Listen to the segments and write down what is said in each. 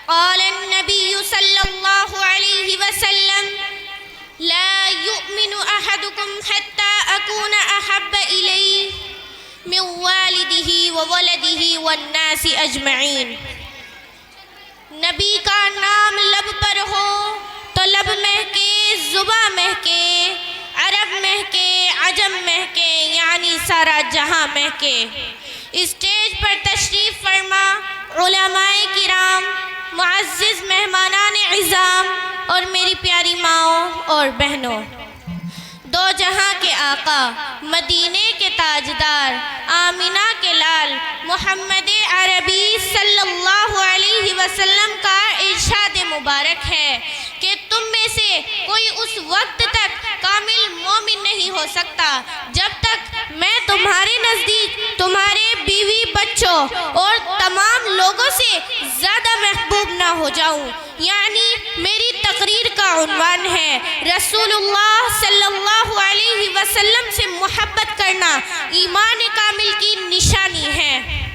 قال النبي صلى الله عليه وسلم لا يؤمن أحدكم حتى أكون أحب إليه من والده وولده والناس أجمعين۔ نبی کا نام لب پر ہو تو لب مہکے، زباں مہکے، عرب مہکے، عجم مہکے، یعنی سارا جہاں مہکے۔ اسٹیج پر تشریف فرما علماء کرام، معزز مہمانان عظام اور میری پیاری ماؤں اور بہنوں، دو جہاں کے آقا، مدینے کے تاجدار، آمینہ کے لال، محمد عربی صلی اللہ علیہ وسلم کا ارشاد مبارک ہے کہ تم میں سے کوئی اس وقت تک کامل مومن نہیں ہو سکتا جب تک میں تمہارے نزدیک تمہارے بیوی بچوں اور تمام لوگوں سے زیادہ محبوب نہ ہو جاؤں۔ یعنی میری تقریر کا عنوان ہے رسول اللہ صلی اللہ علیہ وسلم سے محبت کرنا ایمان کامل کی نشانی ہے۔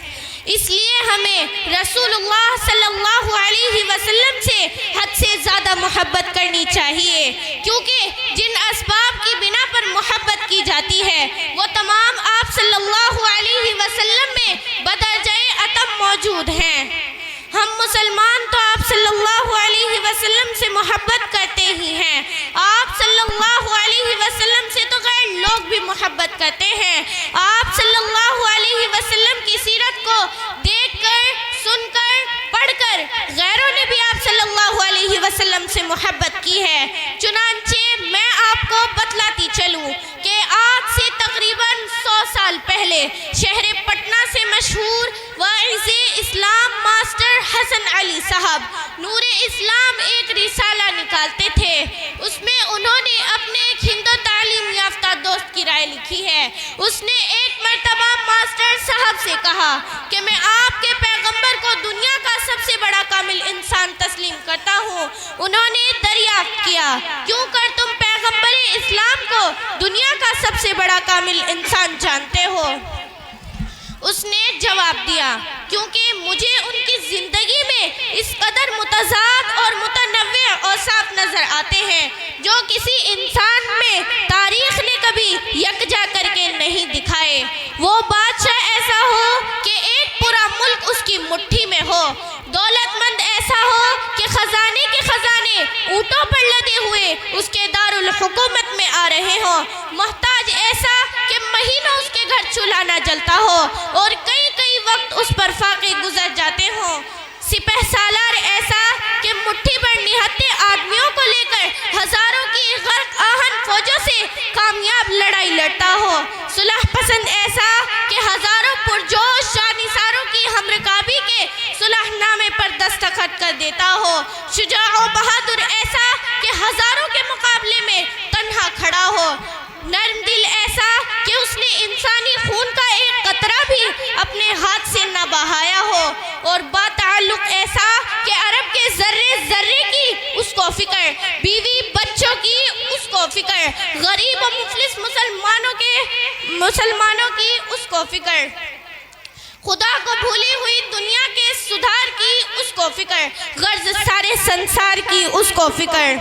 اس لیے ہمیں رسول اللہ صلی اللہ علیہ وسلم سے حد سے زیادہ محبت کرنی چاہیے، کیونکہ جن اسباب کی بنا پر محبت کی جاتی ہے وہ تمام آپ صلی اللہ علیہ وسلم میں بدرجہ اتم موجود ہیں۔ ہم مسلمان تو آپ صلی اللہ علیہ وسلم سے محبت کرتے ہی ہیں، آپ صلی اللہ علیہ وسلم سے تو غیر لوگ بھی محبت کرتے ہیں۔ آپ صلی اللہ علیہ وسلم کی سیرت کو دیکھ کر، سن کر، پڑھ کر غیروں نے بھی آپ صلی اللہ علیہ وسلم سے محبت کی ہے۔ چنانچہ میں آپ کو بتلاتی چلوں کہ آج سے تقریباً 100 سال پہلے شہر پٹنہ سے مشہور واعظ اسلام ماسٹر حسن علی صاحب نور اسلام ایک رسالہ نکالتے تھے۔ اس میں انہوں نے اپنے ایک ہندو تعلیم یافتہ دوست کی رائے لکھی ہے۔ اس نے ایک مرتبہ ماسٹر صاحب سے کہا کہ میں آپ کے پیغمبر کو دنیا کا سب سے بڑا کامل انسان تسلیم کرتا ہوں۔ انہوں نے دریافت کیا کیوں کر تم پیغمبر اسلام کو دنیا کا سب سے بڑا کامل انسان جانتے ہو؟ اس نے جواب دیا کیونکہ مجھے ان کی زندگی میں اس قدر متضاد اور متنوع اوصاف نظر آتے ہیں جو کسی انسان میں تاریخ نے کبھی یکجا کر کے نہیں دکھائے۔ وہ بادشاہ ایسا ہو کہ ایک پورا ملک اس کی مٹھی میں ہو، دولت مند ایسا ہو کہ خزانے کے خزانے اونٹوں پر لدے ہوئے اس کے دارالحکومت میں آ رہے ہوں، محتاج ایسا کہ مہینوں اس کے گھر چولہا نہ جلتا ہو اور کئی وقت اس پر فاقے گزر جاتے ہوں، سپہ سالار ایسا کہ مٹھی بھر نہتے آدمیوں کو لے کر ہزاروں کی غرق آہن فوجوں سے کامیاب لڑائی لڑتا ہو، صلح پسند ایسا کہ ہزاروں پرجوش جانثاروں کی ہمرکابی کے صلح نامے پر دستخط کر دیتا ہو، شجاع و بہادر ایسا کہ ہزاروں کے مقابلے میں تنہا کھڑا ہو، نرم دل ایسا کہ اس نے انسانی خون کا ایک قطرہ بھی اپنے ہاتھ سے نہ بہایا ہو، اور با تعلق ایسا کہ عرب کے ذرے ذرے کی اس کو فکر، بیوی بچوں کی اس کو فکر، غریب و مفلس مسلمانوں کی اس کو فکر، خدا کو بھولی ہوئی دنیا کے سدھار کی اس کو فکر، غرض سارے سنسار کی اس کو فکر۔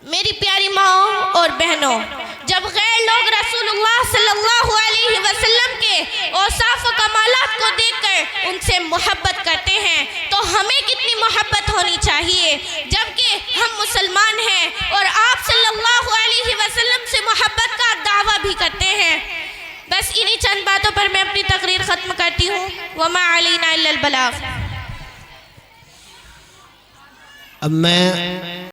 میری پیاری ماؤں اور بہنوں، جب غیر لوگ رسول اللہ صلی اللہ علیہ وسلم کے اوصاف و کمالات کو دیکھ کر ان سے محبت کرتے ہیں تو ہمیں کتنی محبت ہونی چاہیے، جبکہ ہم مسلمان ہیں اور آپ صلی اللہ علیہ وسلم سے محبت کا دعویٰ بھی کرتے ہیں۔ بس انہی چند باتوں پر میں اپنی تقریر ختم کرتی ہوں۔ وما علینا الا البلاغ۔ اب میں